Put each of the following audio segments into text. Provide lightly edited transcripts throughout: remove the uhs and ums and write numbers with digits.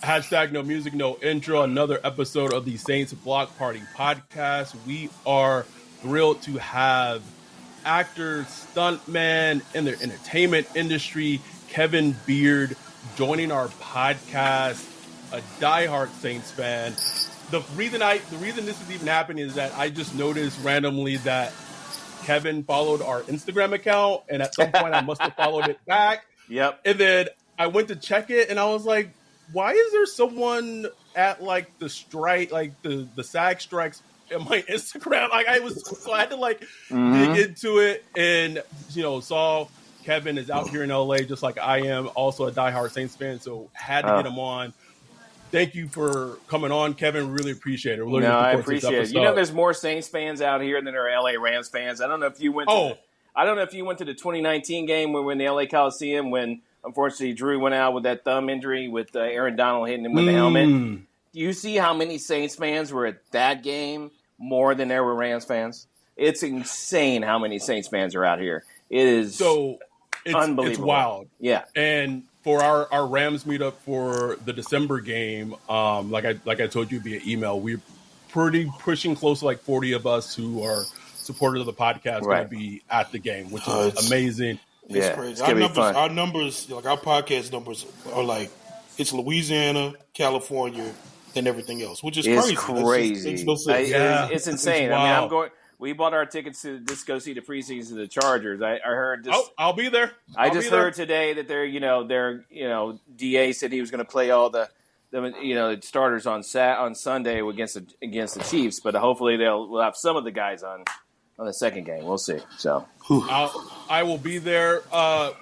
Hashtag no music, no intro. Another episode of the Saints Block Party podcast. We are thrilled to have actor, stuntman in the entertainment industry, Kevin Beard, joining our podcast. A diehard Saints fan. The reason this is even happening is that I just noticed randomly that Kevin followed our Instagram account, and at some point I must have followed it back. Yep. And then I went to check it, and I was like, why is there someone at like the strike, like the SAG strikes in my Instagram? Like so I had to dig into it, and saw Kevin is out here in LA just like I am, also a diehard Saints fan, so had to get him on. Thank you for coming on, Kevin. Really appreciate it. I appreciate it. There's more Saints fans out here than there are LA Rams fans. I don't know if you went to the 2019 game when we were in the LA Coliseum when unfortunately Drew went out with that thumb injury with Aaron Donald hitting him with the helmet. Do you see how many Saints fans were at that game more than there were Rams fans? It's insane how many Saints fans are out here. It is unbelievable. It's wild. Yeah. And for our Rams meetup for the December game, like I told you via email, we're pretty pushing close to like 40 of us who are supporters of the podcast going to be at the game, which is amazing. It's crazy. Our numbers, like our podcast numbers, are like it's Louisiana, California, and everything else, which is crazy. It's insane. It's We bought our tickets to just go see the preseason of the Chargers. I heard. I'll be there. I just heard today that their DA said he was going to play all the starters on Sunday against the Chiefs, but hopefully we'll have some of the guys on the second game. We'll see. So I will be there. As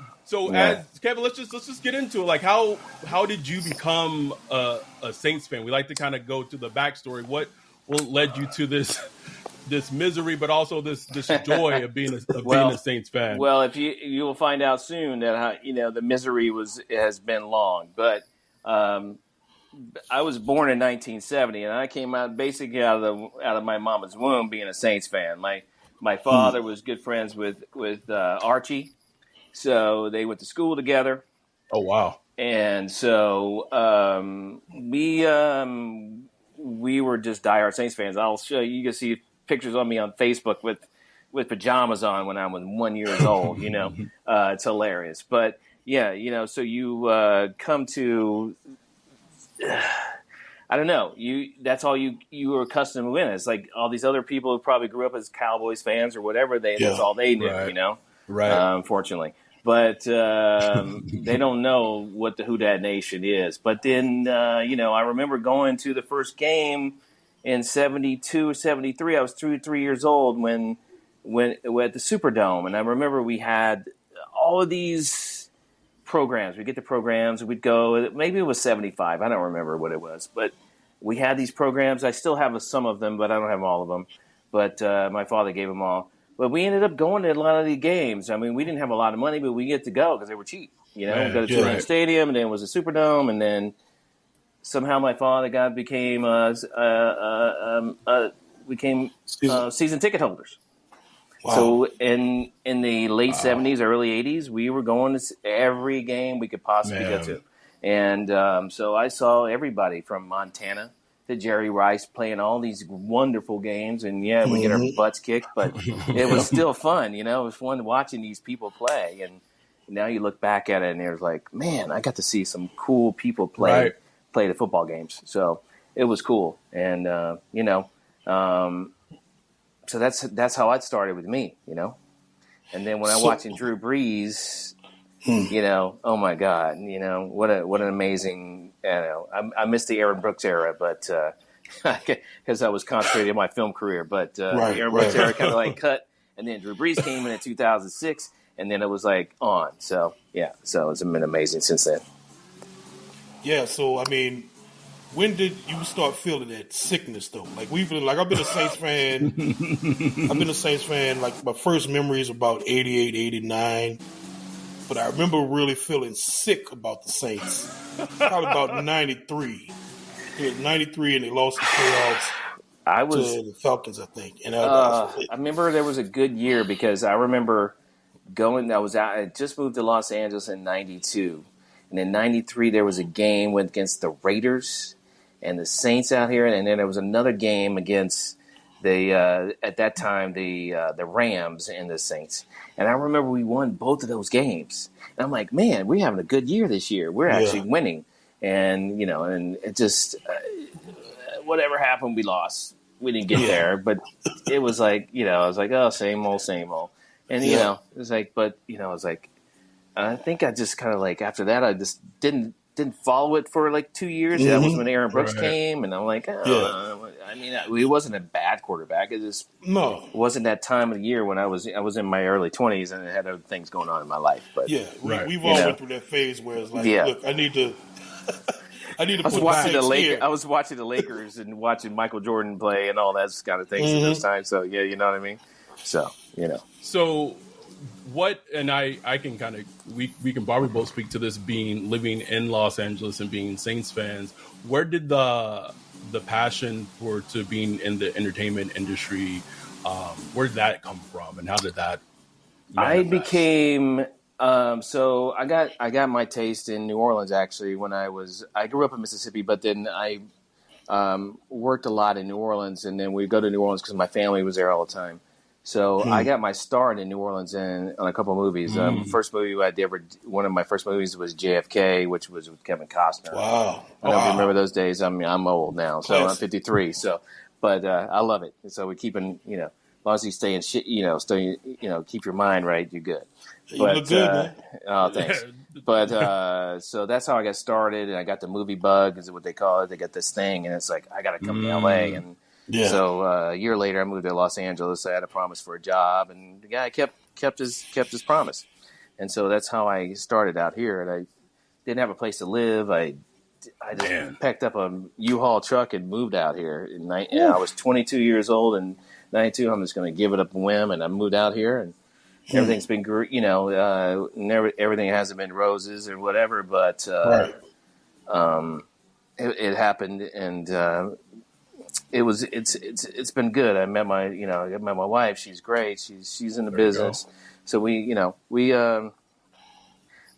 Kevin, let's just get into it. Like how did you become a Saints fan? We like to kind of go to the backstory. What led you to this misery, but also this joy of being a Saints fan? Well, if you will find out soon that the misery has been long. But I was born in 1970, and I came out basically out of my mama's womb being a Saints fan. My father was good friends with Archie, so they went to school together. Oh wow! And so we were just diehard Saints fans. I'll show you. You can see pictures of me on Facebook with pajamas on when I was 1 year old. It's hilarious. But yeah, so you come to. I don't know. That's all you were accustomed to win. It's like all these other people who probably grew up as Cowboys fans or whatever. That's all they knew. Right. Right. Unfortunately, but they don't know what the Who Dat Nation is. But then I remember going to the first game in 72 or 73. I was 3 years old when at the Superdome, and I remember we had all of these programs. We'd get the programs, we'd go, maybe it was 75. I don't remember what it was, but we had these programs. I still have some of them, but I don't have all of them. But my father gave them all. But we ended up going to a lot of the games. I mean, we didn't have a lot of money, but we get to go because they were cheap. We'd go to Trinity Stadium, and then it was a Superdome, and then somehow my father became season ticket holders. Wow. So in the late 70s, early 80s, we were going to every game we could possibly go to. And so I saw everybody from Montana to Jerry Rice playing all these wonderful games. And, we get our butts kicked, but it was still fun. It was fun watching these people play. And now you look back at it, and it's like, man, I got to see some cool people play the football games. So it was cool. And, so that's how it started with me, And then when I'm watching Drew Brees, oh my God, what an amazing, I missed the Aaron Brooks era, but because I was concentrating on my film career, but Aaron Brooks era kind of like cut, and then Drew Brees came in 2006, and then it was like on. So so it's been amazing since then. Yeah, so I mean, when did you start feeling that sickness though? Like I've been a Saints fan. Like my first memory is about 88, 89. But I remember really feeling sick about the Saints. Probably about 93. It was 93 and they lost the playoffs to the Falcons, I think. And I remember there was a good year because I remember I just moved to Los Angeles in 92. And in '93, there was a game against the Raiders and the Saints out here, and then there was another game against the at that time the Rams and the Saints. And I remember we won both of those games. And I'm like, man, we're having a good year this year. We're actually winning. And and it just whatever happened, we lost. We didn't get there, but it was like I was like, oh, same old, same old. And it was like, but I was like, I think I just kind of like after that, I just didn't follow it for like 2 years. Mm-hmm. That was when Aaron Brooks came, and I'm like, I mean, he wasn't a bad quarterback. It just wasn't that time of the year when I was in my early 20s and I had other things going on in my life. But we've all went through that phase where it's like, look, I need to. I was watching the Lakers and watching Michael Jordan play and all that kind of things at those times. So you know what I mean. So So what, and I can kind of, we can probably both speak to this, living in Los Angeles and being Saints fans. Where did the passion to being in the entertainment industry, where did that come from, and how did that manifest? I became so I got my taste in New Orleans actually when I grew up in Mississippi, but then I worked a lot in New Orleans, and then we go to New Orleans because my family was there all the time. So I got my start in New Orleans on a couple of movies. First movie one of my first movies was JFK, which was with Kevin Costner. Wow! I don't know if you remember those days. I mean, I'm old now, so I'm 53. So, but I love it. So we're keeping, as long as you stay in shit, keep your mind right, you're good. You look good, man. Oh, thanks. But so that's how I got started, and I got the movie bug, is what they call it. They got this thing, and it's like I got to come to LA, and so a year later I moved to Los Angeles. I had a promise for a job, and the guy kept his promise, and so that's how I started out here. And I didn't have a place to live. I just packed up a U-Haul truck and moved out here. And I was 22 years old, and 92. I'm just going to give it up a whim, and I moved out here, and everything's been, everything hasn't been roses or whatever, but it happened, and it's been good. I met my wife. She's great. She's in the business, so we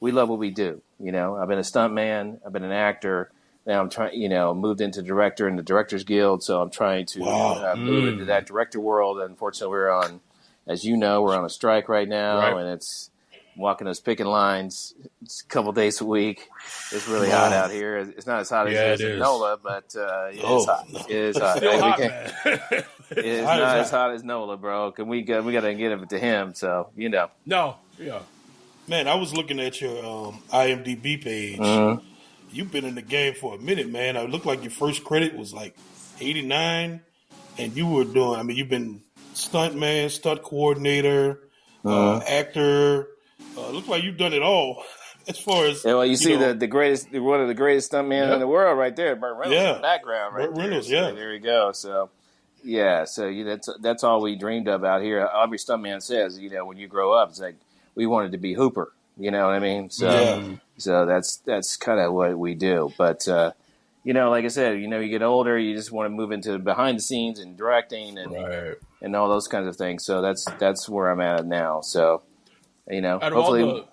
love what we do. I've been a stuntman. I've been an actor. Now I'm trying, moved into director in the Directors Guild. So I'm trying to move into that director world. Unfortunately, we're on a strike right now, and it's walking those picking lines. It's a couple days a week. It's really hot out here. It's not as hot as it is in NOLA, but it's hot. It is hot. Still hot, man. It's not as hot as NOLA, bro. We got to get it to him. So No, yeah. Man, I was looking at your IMDb page. You've been in the game for a minute, man. It looked like your first credit was like 89, and you were doing, you've been stuntman, stunt coordinator, actor. Looked like you've done it all as far as. Yeah, well, you see the greatest, one of the greatest stuntmen in the world right there, Burt Reynolds in the background right Burt there. Reynolds, So there you go. So, that's all we dreamed of out here. Every stuntman says, when you grow up, it's like, we wanted to be Hooper, you know what I mean? So, so that's kind of what we do. But, like I said, you get older, you just want to move into behind the scenes and directing and all those kinds of things. So that's where I'm at now. So, hopefully.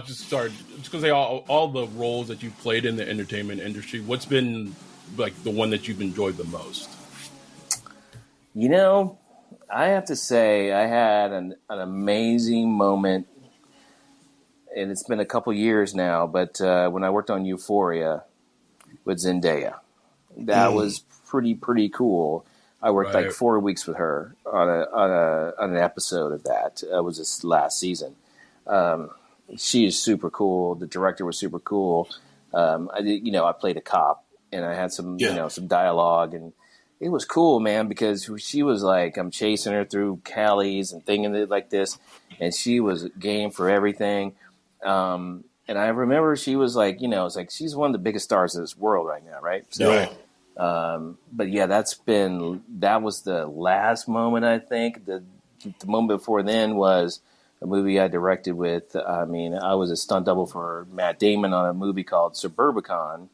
Just going to say all the roles that you've played in the entertainment industry, what's been like the one that you've enjoyed the most? I have to say I had an amazing moment, and it's been a couple years now, but when I worked on Euphoria with Zendaya, that was pretty cool. I worked like 4 weeks with her on an episode of that. It was this last season. She is super cool. The director was super cool. I played a cop, and I had some some dialogue, and it was cool, man, because she was like, I'm chasing her through Cali's and thinking like this, and she was game for everything. And I remember she was like, it's like she's one of the biggest stars of this world right now, right? So, but yeah, that was the last moment, I think. The moment before then was a movie I directed with. I was a stunt double for Matt Damon on a movie called Suburbicon,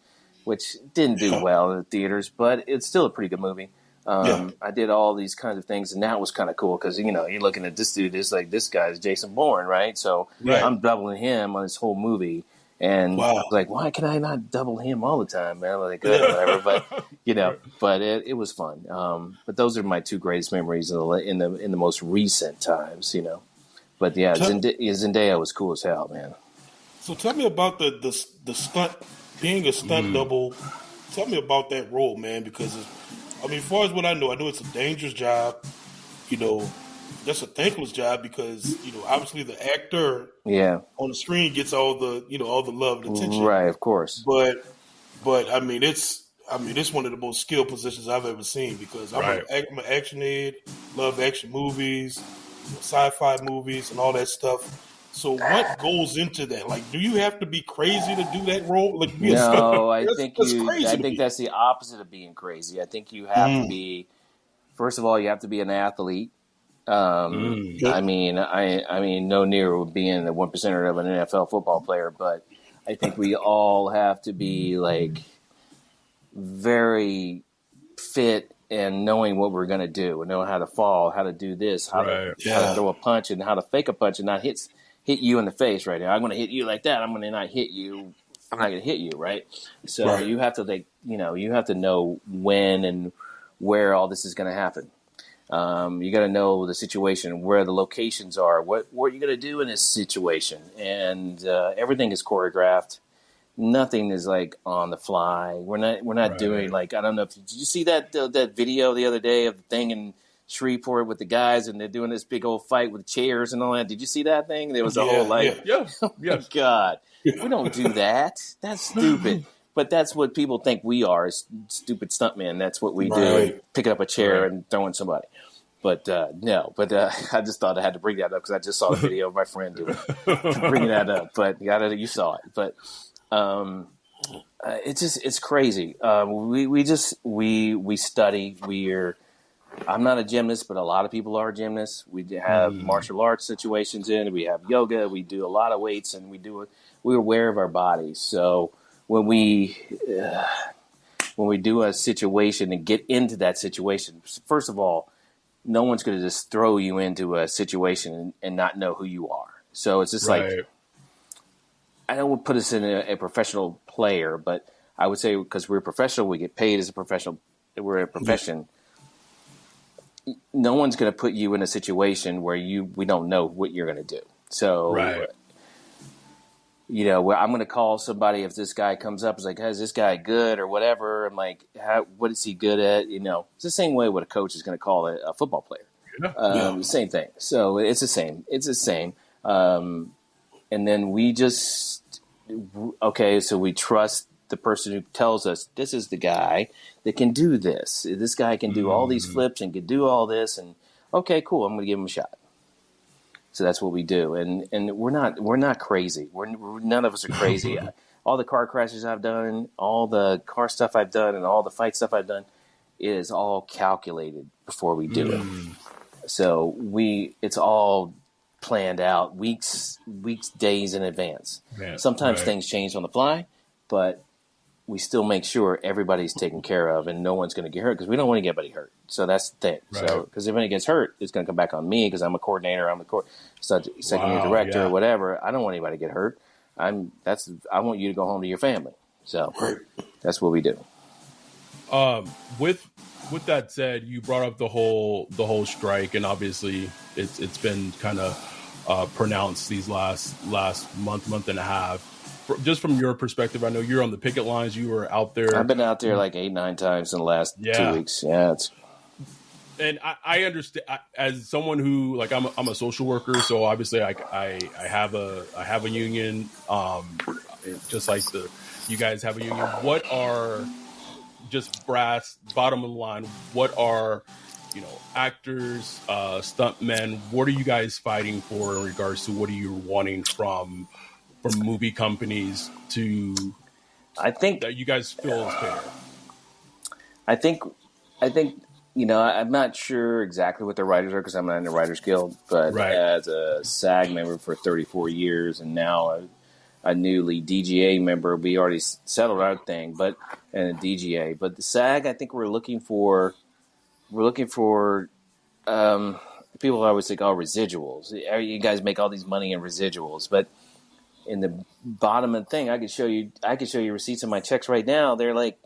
which didn't do well in the theaters, but it's still a pretty good movie. I did all these kinds of things, and that was kind of cool because, you're looking at this dude, it's like this guy's Jason Bourne, right? So I'm doubling him on this whole movie, And Wow. like, why can I not double him all the time, man? Like, whatever. But but it was fun. But those are my two greatest memories in the most recent times, But yeah, Zendaya was cool as hell, man. So tell me about the stunt, being a stunt double. Tell me about that role, man, because as far as what I know it's a dangerous job. That's a thankless job because obviously the actor on the screen gets all the all the love and attention, right? Of course, but it's one of the most skilled positions I've ever seen because I'm an action head, love action movies, sci-fi movies, and all that stuff. So what goes into that? Like, do you have to be crazy to do that role? Like, be no, I think crazy. I think that's the opposite of being crazy. I think you have to be. First of all, you have to be an athlete. I mean, no near being the 1% of an NFL football player, but I think we all have to be like very fit and knowing what we're going to do and know how to fall, how to do this, how to throw a punch and how to fake a punch and not hit you in the face right now. I'm going to hit you like that. I'm going to not hit you. I'm not going to hit you. Right. So you have to you have to know when and where all this is going to happen. You got to know the situation, where the locations are, what are you going to do in this situation, and everything is choreographed. Nothing is like on the fly. We're not doing like, I don't know. Did you see that video the other day of the thing in Shreveport with the guys and they're doing this big old fight with chairs and all that? Did you see that thing? There was a whole oh my God, we don't do that. That's stupid. But that's what people think we are, is stupid stuntmen. That's what we do, picking up a chair and throwing somebody. But no, I just thought I had to bring that up because I just saw the video of my friend bringing that up. But you saw it. But it's crazy. We study. I'm not a gymnast, but a lot of people are gymnasts. We have martial arts situations we have yoga. We do a lot of weights, and we're aware of our bodies. So when we do a situation and get into that situation, first of all, no one's going to just throw you into a situation and not know who you are. So it's just like, I don't put us in a professional player, but I would say because we're professional, we get paid as a professional. We're a profession. No one's going to put you in a situation where we don't know what you're going to do. So, where I'm going to call somebody if this guy comes up, is like, hey, is this guy good or whatever? I'm like, what is he good at? It's the same way what a coach is going to call a football player. Same thing. So it's the same. It's the same. And then we just, so we trust the person who tells us this is the guy that can do this. This guy can do all these flips and can do all this. And okay, cool. I'm going to give him a shot. So that's what we do. And we're not crazy. None of us are crazy. All the car crashes I've done, all the car stuff I've done, and all the fight stuff I've done is all calculated before we do it. So it's all planned out weeks, days in advance. Sometimes things change on the fly, but we still make sure everybody's taken care of and no one's going to get hurt because we don't want to get anybody hurt. So that's the thing. So because if anybody gets hurt, it's going to come back on me because I'm a coordinator, I'm the second year director or whatever. I don't want anybody to get hurt. I want you to go home to your family. So that's what we do. With that said, you brought up the whole strike, and obviously it's been kind of pronounced these last month and a half. Just from your perspective, I know you're on the picket lines. You were out there. I've been out there like 8-9 times in the last 2 weeks. Yeah, and I understand as someone who I'm a social worker, so obviously I have a union, just like you guys have a union. What are just bottom line? What are actors, stuntmen? What are you guys fighting for in regards to what are you wanting from movie companies to? I think that you guys feel is fair. I think. I'm not sure exactly what the writers are because I'm not in the Writers Guild, but as a SAG member for 34 years and now a newly DGA member, we already settled our thing, and a DGA. But the SAG, I think we're looking for people always think, residuals. You guys make all these money in residuals, but in the bottom of the thing, I could show you receipts of my checks right now. They're like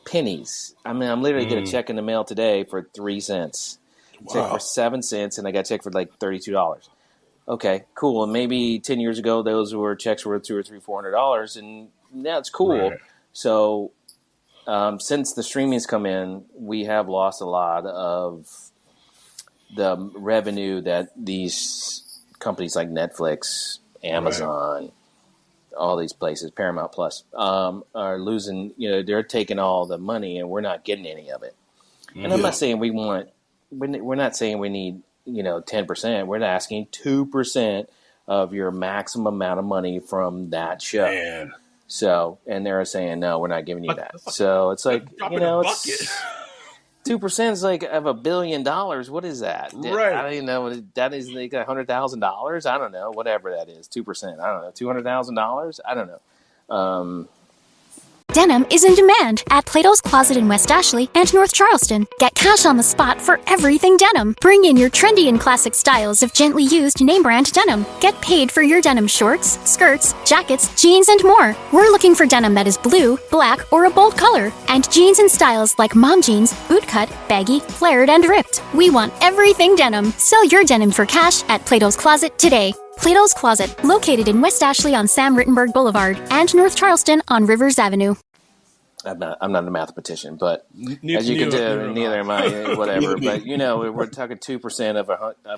pennies. I mean, I'm literally get a check in the mail today for 3 cents, check for 7 cents, and I got a check for like $32. Okay, cool. And maybe 10 years ago, those were checks worth $200 or $300, $400, and yeah, it's cool. Right. So since the streaming's come in, we have lost a lot of the revenue that these companies like Netflix, Amazon, all these places, Paramount Plus, are losing. You know, they're taking all the money, and we're not getting any of it. And I'm not saying we're not saying we need 10%. We're asking 2% of your maximum amount of money from that show. Man. So, and they're saying no, we're not giving you that. So it's like it's 2% is like of $1 billion. What is that? Right. I don't even know. That is like $100,000. I don't know. Whatever that is. 2%. I don't know. $200,000. I don't know. Denim is in demand at Plato's Closet in West Ashley and North Charleston. Get cash on the spot for everything denim. Bring in your trendy and classic styles of gently used name brand denim. Get paid for your denim shorts, skirts, jackets, jeans, and more. We're looking for denim that is blue, black, or a bold color, and jeans in styles like mom jeans, bootcut, baggy, flared, and ripped. We want everything denim. Sell your denim for cash at Plato's Closet today. Plato's Closet, located in West Ashley on Sam Rittenberg Boulevard and North Charleston on Rivers Avenue. I'm not a mathematician, but as you can tell, neither am I. Whatever, but we're talking 2% of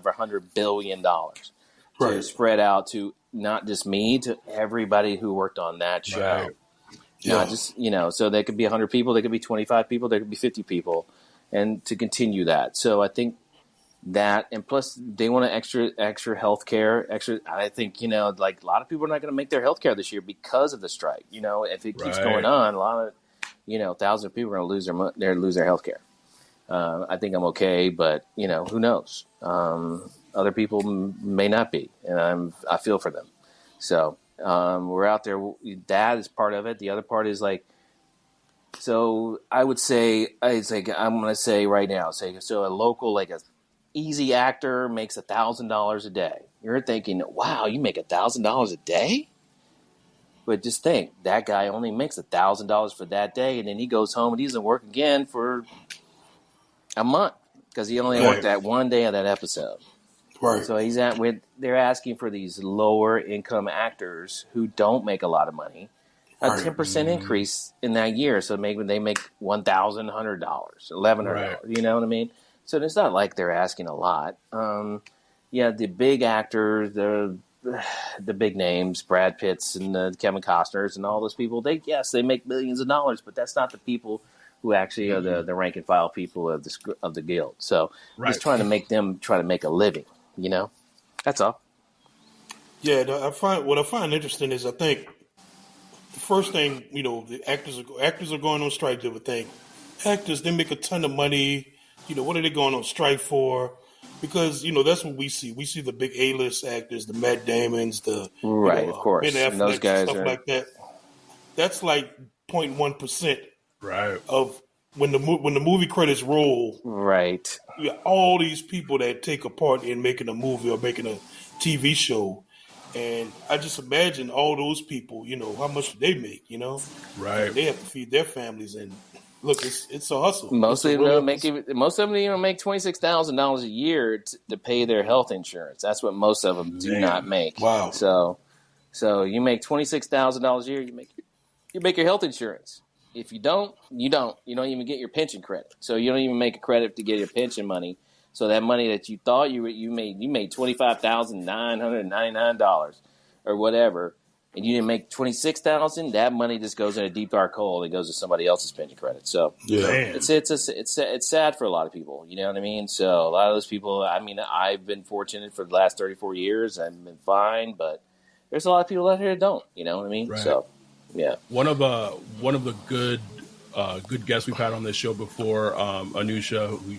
$100 billion to spread out to not just me, to everybody who worked on that show. Right. Not just so there could be 100 people, there could be 25 people, there could be 50 people, and to continue that. So I think that, and plus they want extra health care. I think like a lot of people are not going to make their health care this year because of the strike. If it keeps going on, a lot of thousands of people are going to lose their health care. I think I'm okay, but who knows? Other people may not be, and I feel for them. So we're out there. That is part of it. The other part is like, so I would say it's like I'm going to say right now. So a local like a easy actor makes $1,000 a day. You're thinking, wow, you make $1,000 a day? But just think, that guy only makes $1,000 for that day, and then he goes home and he doesn't work again for a month because he only worked that one day of that episode. Right. So they're asking for these lower income actors who don't make a lot of money, a 10% increase in that year. So maybe they make $1,100, $1,100. Right. You know what I mean? So it's not like they're asking a lot. The big actors, the big names, Brad Pitts and Kevin Costners and all those people, they make millions of dollars, but that's not the people who actually are the rank and file people of the guild. So just trying to make them try to make a living, That's all. Yeah, what I find interesting is I think the first thing, the actors are going on strike. They would think actors, they make a ton of money. What are they going on strike for? Because, that's what we see. We see the big A-list actors, the Matt Damons, the of course, Ben and those Affleck, guys stuff like that. That's like 0.1% of when the movie credits roll. Right. All these people that take a part in making a movie or making a TV show. And I just imagine all those people, how much they make, Right. They have to feed their families, and look, it's a hustle. Most of them don't make $26,000 a year to pay their health insurance. That's what most of them do not make. Wow. So you make $26,000 a year, you make your health insurance. If you don't, you don't. You don't even get your pension credit. So you don't even make a credit to get your pension money. So that money that you thought you made $25,999 or whatever, and you didn't make $26,000. That money just goes in a deep dark hole and goes to somebody else's pension credit. So it's sad for a lot of people. You know what I mean? So a lot of those people. I mean, I've been fortunate for the last 34 years. I've been fine, but there's a lot of people out here that don't. You know what I mean? Right. So yeah. One of the good guests we've had on this show before, Anusha, who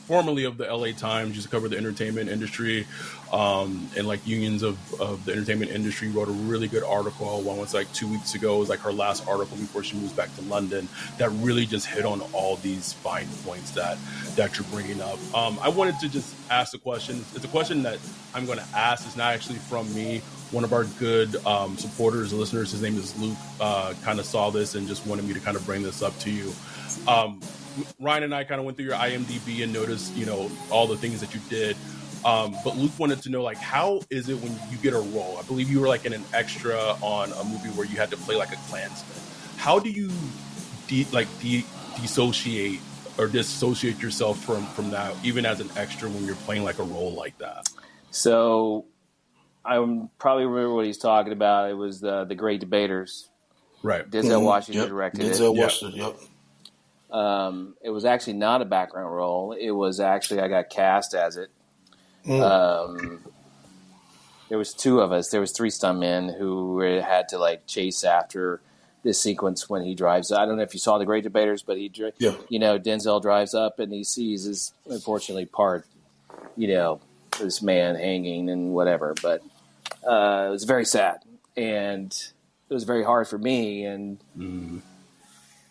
formerly of the LA Times, used to cover the entertainment industry and like unions of the entertainment industry, wrote a really good article. One was like 2 weeks ago. It was like her last article before she moves back to London, that really just hit on all these fine points that you're bringing up. I wanted to just ask a question. It's a question that I'm going to ask. It's not actually from me one of our good supporters, listeners, his name is Luke, kind of saw this and just wanted me to kind of bring this up to you. Ryan and I kind of went through your IMDb and noticed, all the things that you did. But Luke wanted to know, like, how is it when you get a role? I believe you were like in an extra on a movie where you had to play like a Klansman. How do you dissociate yourself from that, even as an extra when you're playing like a role like that? So I probably remember what he's talking about. It was the Great Debaters. Right. Denzel Washington directed it. Denzel Washington, yep. It was actually not a background role. It was actually, I got cast as it. There was two of us. There was three stuntmen who had to like chase after this sequence when he drives. I don't know if you saw the Great Debaters, but Denzel drives up and he sees his, unfortunately, part, this man hanging and whatever. But it was very sad and it was very hard for me. And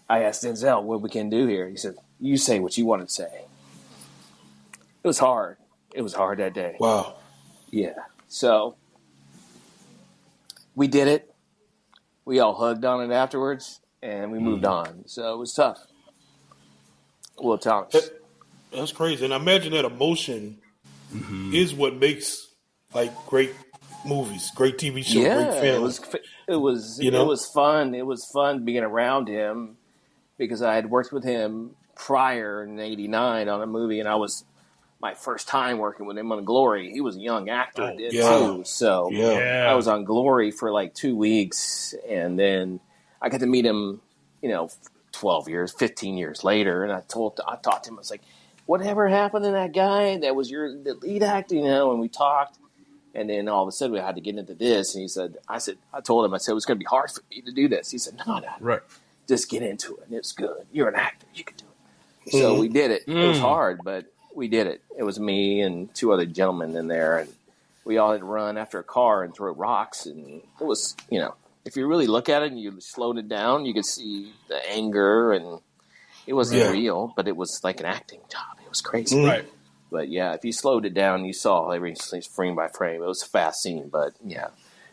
I asked Denzel what we can do here. He said, "You say what you want to say." It was hard. It was hard that day. Wow. Yeah. So we did it. We all hugged on it afterwards, and we moved on. So it was tough. Well, Thomas. That's crazy. And I imagine that emotion is what makes like great movies, great TV shows, great films. It was fun. It was fun being around him because I had worked with him prior in '89 on a movie, and I was my first time working with him on Glory. He was a young actor too. So I was on Glory for like 2 weeks, and then I got to meet him, 15 years later. And I talked to him, I was like, "Whatever happened to that guy that was the lead actor?" And we talked, and then all of a sudden we had to get into this. And I told him, it was going to be hard for me to do this. He said, "No, right. Just get into it. And it's good. You're an actor. You can do it." So we did it. It was hard, but we did it. It was me and two other gentlemen in there, and we all had to run after a car and throw rocks. And it was, if you really look at it and you slowed it down, you could see the anger, and it wasn't real, but it was like an acting job. It was crazy. Right. But yeah, if you slowed it down, you saw everything frame by frame. It was a fast scene, but yeah,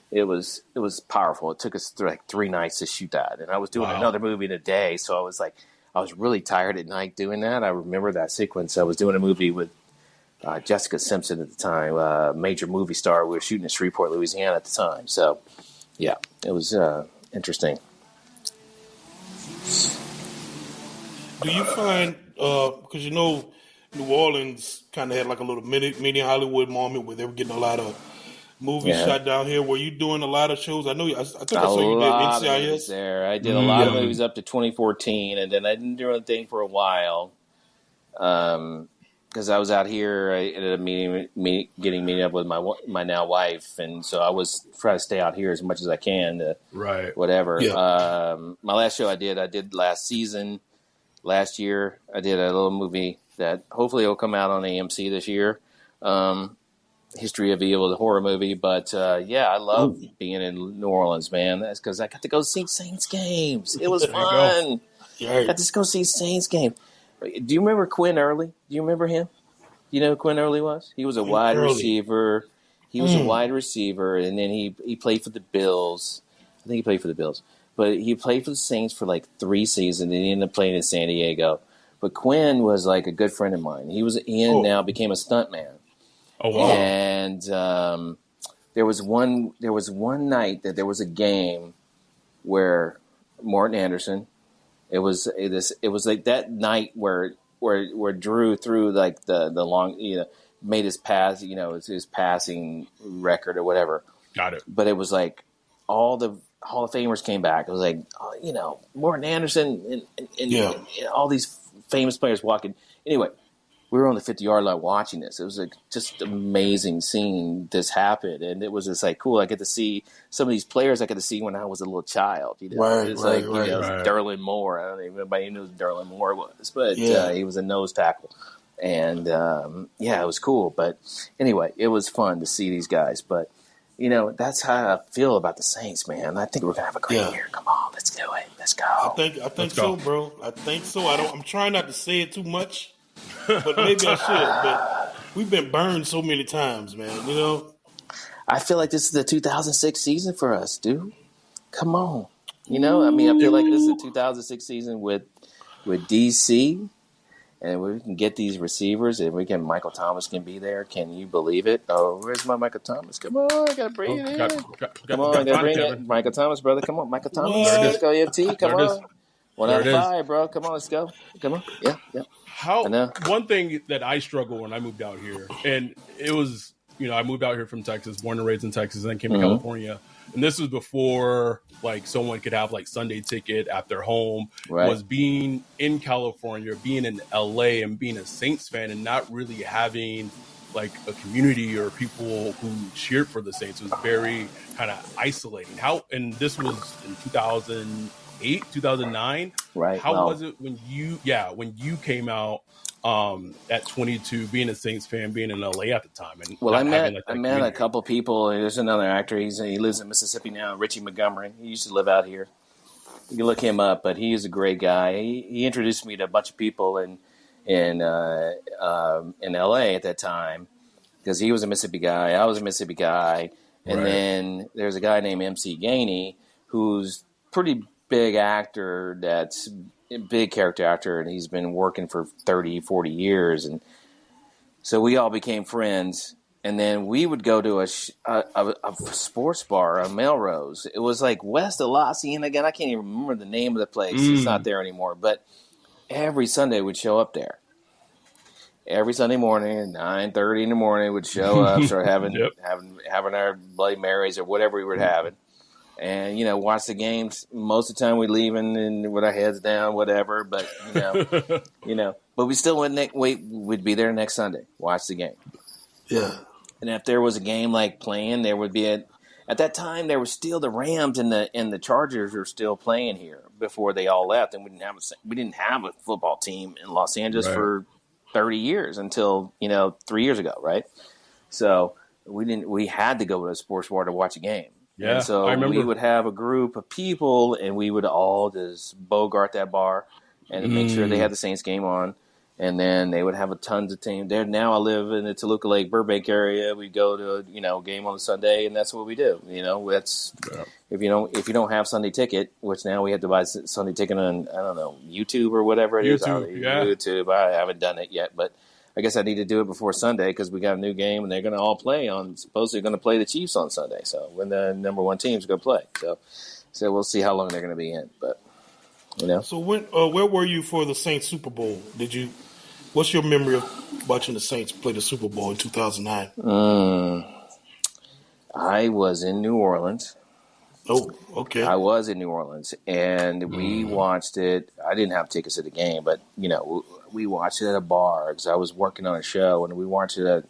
it was powerful. It took us like 3 nights to shoot that, and I was doing another movie in a day, so I was really tired at night doing that. I remember that sequence. I was doing a movie with Jessica Simpson at the time, major movie star. We were shooting in Shreveport, Louisiana at the time. So, yeah, it was interesting. Do you find, because New Orleans kind of had like a little mini Hollywood moment where they were getting a lot of movies shot down here. Were you doing a lot of shows? I think I saw you did NCIS. There, I did a lot of movies up to 2014, and then I didn't do anything for a while because I was out here. I ended up meeting up with my now wife, and so I was trying to stay out here as much as I can. Whatever. Yeah. My last show I did last season. Last year, I did a little movie that hopefully will come out on AMC this year. History of Evil, the horror movie. But I love being in New Orleans, man. That's because I got to go see Saints games. It was fun. I got to go see Saints game. Do you remember Quinn Early? Do you remember him? You know who Quinn Early was? He was a wide receiver. He was a wide receiver, and then he played for the Bills. I think he played for the Bills. But he played for the Saints for like 3 seasons, and he ended up playing in San Diego. But Quinn was like a good friend of mine. He now became a stuntman. Oh wow! And there was one night that there was a game where Morton Anderson. It was like that night where Drew threw like the long made his pass his passing record or whatever. Got it. But it was like all the Hall of Famers came back. It was like Morton Anderson and all these famous players walking. Anyway. We were on the 50-yard line watching this. It was like just amazing seeing this happen, and it was just like cool. I get to see some of these players I got to see when I was a little child. Right. Derlin Moore. I don't even anybody who knows who Derlin Moore was, but he was a nose tackle, and it was cool. But anyway, it was fun to see these guys. But that's how I feel about the Saints, man. I think we're gonna have a great year. Come on, let's do it. Let's go. I think so, bro. I think so. I'm trying not to say it too much. But maybe I should. But we've been burned so many times, man. I feel like this is the 2006 season for us, dude. Come on. You know, I mean, I feel like this is the 2006 season with DC, and we can get these receivers, and Michael Thomas can be there. Can you believe it? Oh, where's my Michael Thomas? Come on, I gotta bring it in. Come on, gotta bring it. Michael Thomas, brother. Come on, Michael Thomas. Let's go, EFT. Come on. 1 out of 5, bro. Come on, let's go. Come on. Yeah. One thing that I struggled when I moved out here, and it was, I moved out here from Texas, born and raised in Texas, and then came to California. And this was before, like, someone could have, like, Sunday ticket at their home. Right. Was being in California, being in LA, and being a Saints fan, and not really having, like, a community or people who cheered for the Saints. It was very kind of isolating. And this was in 2008, 2009. Right. How was it when you came out at 22, being a Saints fan, being in LA at the time? And I met a couple people. There's another actor. He lives in Mississippi now, Richie Montgomery. He used to live out here. You can look him up, but he is a great guy. He introduced me to a bunch of people in LA at that time, because he was a Mississippi guy. I was a Mississippi guy. And then there's a guy named MC Gainey, who's pretty big actor, that's a big character actor, and he's been working for 30, 40 years. And so we all became friends. And then we would go to a sports bar on Melrose. It was like west of La Cienega. Again, I can't even remember the name of the place. It's not there anymore. But every Sunday we'd show up there. Every Sunday morning at 9:30 in the morning, we'd show up, start having our Bloody Marys or whatever we were having. And, watch the games. Most of the time we'd leaving and with our heads down, whatever. But, but we still we'd be there next Sunday, watch the game. Yeah. And if there was a game like playing, there would be at that time there was still the Rams and the Chargers were still playing here before they all left, and we didn't have a football team in Los Angeles for 30 years until 3 years ago, right? So we had to go to a sports bar to watch a game. Yeah, and so we would have a group of people, and we would all just bogart that bar and make sure they had the Saints game on. And then they would have a tons of teams there. Now I live in the Toluca Lake, Burbank area. We go to a game on a Sunday, and that's what we do. That's if you don't have Sunday ticket, which now we have to buy Sunday ticket on YouTube or whatever it is. YouTube. I haven't done it yet, but I guess I need to do it before Sunday because we got a new game, and they're going to all play supposedly going to play the Chiefs on Sunday. So when the number one team's going to play, so we'll see how long they're going to be in, but. So where were you for the Saints Super Bowl? What's your memory of watching the Saints play the Super Bowl in 2009? I was in New Orleans. Oh, okay. I was in New Orleans, and we watched it. I didn't have tickets to the game, but, we watched it at a bar because I was working on a show, and we watched it I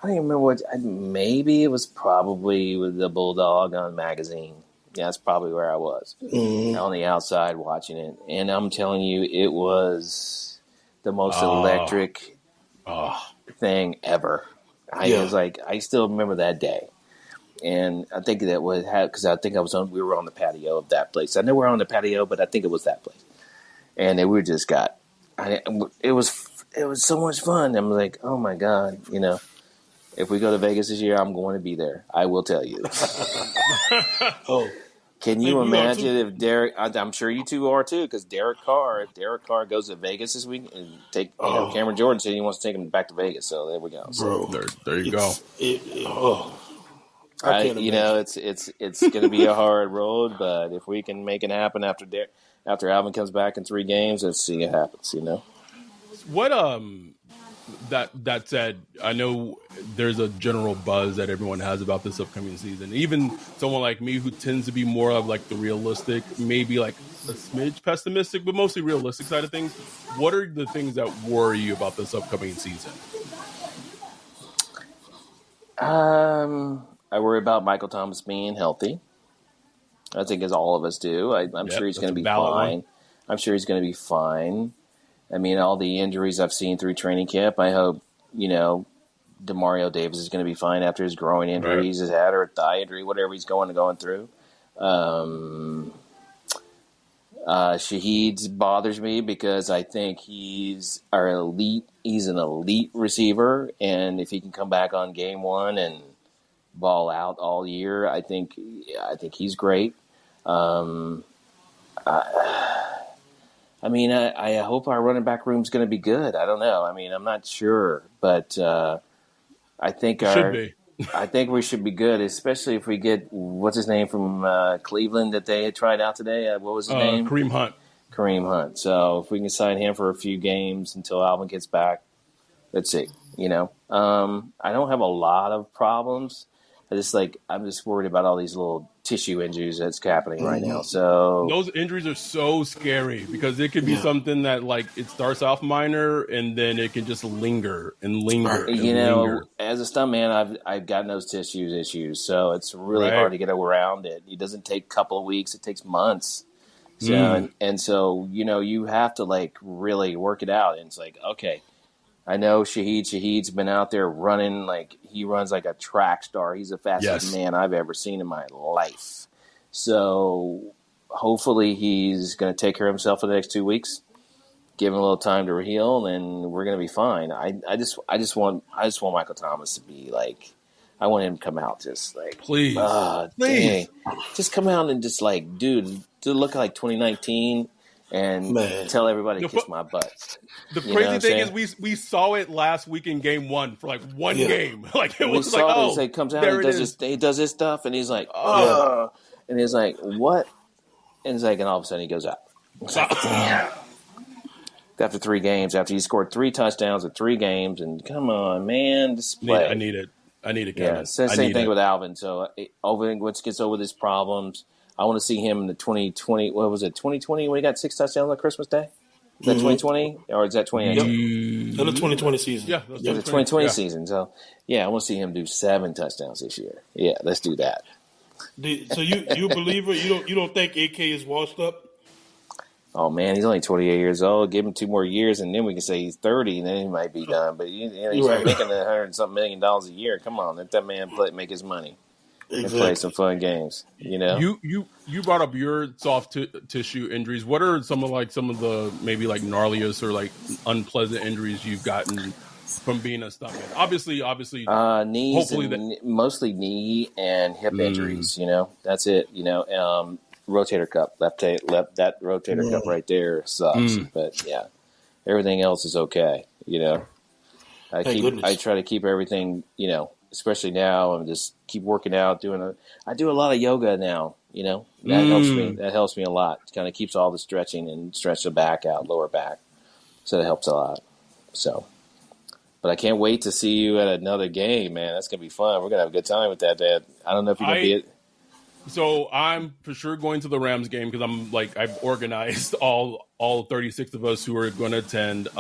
don't even remember maybe it was probably with the Bulldog on magazine. Yeah, that's probably where I was on the outside watching it. And I'm telling you, it was the most electric thing ever. I still remember that day. And I think that was because I think we were on the patio of that place. I know we were on the patio, but I think it was that place. And we just it was so much fun. I'm like, oh my God, if we go to Vegas this year, I'm going to be there. I will tell you. Can you imagine if Derek? I'm sure you two are too, because Derek Carr goes to Vegas this week and Cameron Jordan said he wants to take him back to Vegas. So there we go. So, bro, there you go. I can't imagine. It's going to be a hard road, but if we can make it happen after Alvin comes back in 3 games, let's see it happens. What That said, I know there's a general buzz that everyone has about this upcoming season. Even someone like me who tends to be more of like the realistic, maybe like a smidge pessimistic, but mostly realistic side of things. What are the things that worry you about this upcoming season? I worry about Michael Thomas being healthy. I think as all of us do. I'm sure he's going to be fine. I'm sure he's going to be fine. I mean, all the injuries I've seen through training camp, I hope, DeMario Davis is going to be fine after his groin injury he's had, or a thigh injury, whatever he's going through. Shaheed bothers me because I think he's an elite receiver, and if he can come back on game one and ball out all year. I think he's great. I mean, I hope our running back room is going to be good. I don't know. I mean, I'm not sure, but I think I think we should be good, especially if we get what's his name from Cleveland that they had tried out today. What was his name? Kareem Hunt. Kareem Hunt. So if we can sign him for a few games until Alvin gets back, let's see. I don't have a lot of problems. I'm just worried about all these little tissue injuries that's happening right now. So those injuries are so scary because it could be something that it starts off minor and then it can just linger and linger. Linger. As a stuntman, I've gotten those tissue issues, so it's really hard to get around it. It doesn't take a couple of weeks; it takes months. So so you have to really work it out. And it's okay. I know Shahid's been out there running he runs like a track star. He's the fastest man I've ever seen in my life. So hopefully he's going to take care of himself for the next 2 weeks, give him a little time to heal, and we're going to be fine. I just want Michael Thomas to be I want him to come out just please, dang. Just come out and just dude, to look like 2019 and tell everybody to kiss my butt. The crazy thing is we saw it last week in game 1 for one game. He comes out and he does his stuff and he's and he's what? And and all of a sudden he goes out. Damn. After 3 games, after he scored 3 touchdowns in 3 games, and come on, man, just play. I need it, Kevin. Yeah, same thing with Alvin. So once he gets over his problems, I want to see him in the 2020. What was it? 2020 when he got 6 touchdowns on Christmas Day. Is that 2020 or is that 2019? Yep. The 2020 season. Yeah, the 2020 season. So I want to see him do 7 touchdowns this year. Yeah, let's do that. So you a believer? You don't think AK is washed up? Oh man, he's only 28 years old. Give him 2 more years, and then we can say he's 30, and then he might be done. But he's making $100-something million a year. Come on, let that man make his money. And play some fun games, You brought up your soft tissue injuries. What are some of the maybe gnarliest or unpleasant injuries you've gotten from being a stuntman? Obviously, knees, hopefully mostly knee and hip injuries. That's it. Rotator cuff, left that rotator cuff right there sucks. But everything else is okay. I try to keep everything. Especially now, I'm just keep working out. I do a lot of yoga now. That helps me. That helps me a lot. It kind of keeps all the stretching and stretch the back out, lower back. So that helps a lot. So, but I can't wait to see you at another game, man. That's gonna be fun. We're gonna have a good time with that, Dad. I don't know if you're gonna be it. So I'm for sure going to the Rams game because I've organized all 36 of us who are going to attend.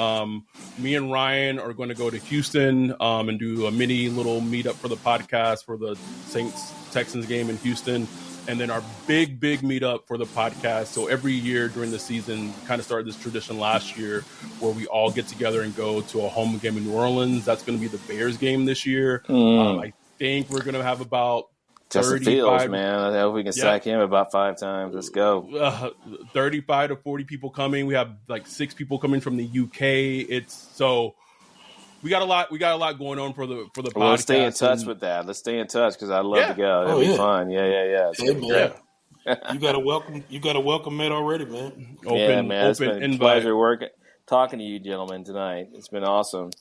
Me and Ryan are going to go to Houston and do a mini little meetup for the podcast for the Saints Texans game in Houston. And then our big meetup for the podcast. So every year during the season, kind of started this tradition last year where we all get together and go to a home game in New Orleans. That's going to be the Bears game this year. I think we're going to have about Justin Fields, man. I hope we can sack him about 5 times. Let's go. 35 to 40 people coming. We have 6 people coming from the UK. We got a lot going on for the podcast. Well, let's stay in touch with that. Let's stay in touch because I'd love to go. It'll be fun. Yeah. It's gonna be great. You got a welcome mat already, man. Man. It's been a pleasure talking to you gentlemen tonight. It's been awesome.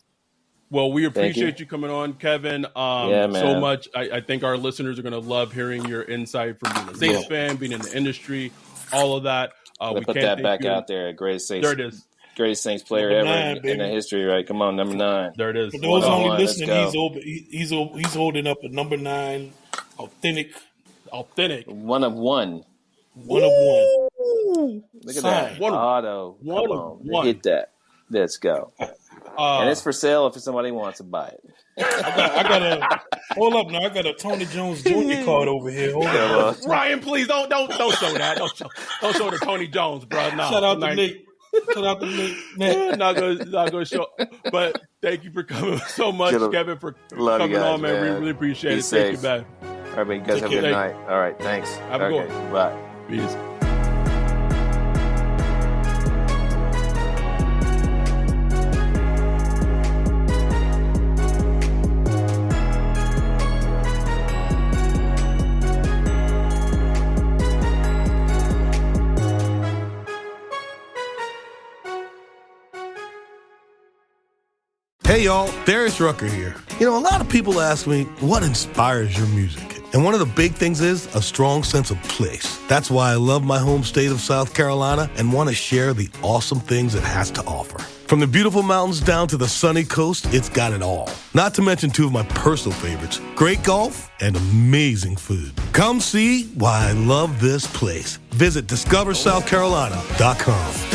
Well, we appreciate you coming on, Kevin, so much. I think our listeners are going to love hearing your insight from being a Saints fan, being in the industry, all of that. We put that back out there. Greatest Saints. There it is. Greatest Saints player ever in the history, right? Come on, number 9. There it is. For those only listening, he's holding up a number 9, authentic. 1 of 1. 1 of 1. Look at that. Auto. Come on. Hit that. Let's go. And it's for sale if somebody wants to buy it. I got a hold up now. I got a Tony Jones Jr. card over here. Hold on, Ryan, please don't show that. Don't show the Tony Jones, bro. No, shout out to Nick. Shout out to Nick. Not gonna show. But thank you for coming so much, Kevin, for coming on, man. We really appreciate it. Thank you, man. All right, man. You guys have a good night. All right, thanks. Have a good one. Bye. Peace. Hey y'all, Darius Rucker here. You know, a lot of people ask me, what inspires your music? And one of the big things is a strong sense of place. That's why I love my home state of South Carolina and want to share the awesome things it has to offer. From the beautiful mountains down to the sunny coast, it's got it all. Not to mention two of my personal favorites, great golf and amazing food. Come see why I love this place. Visit discoversouthcarolina.com.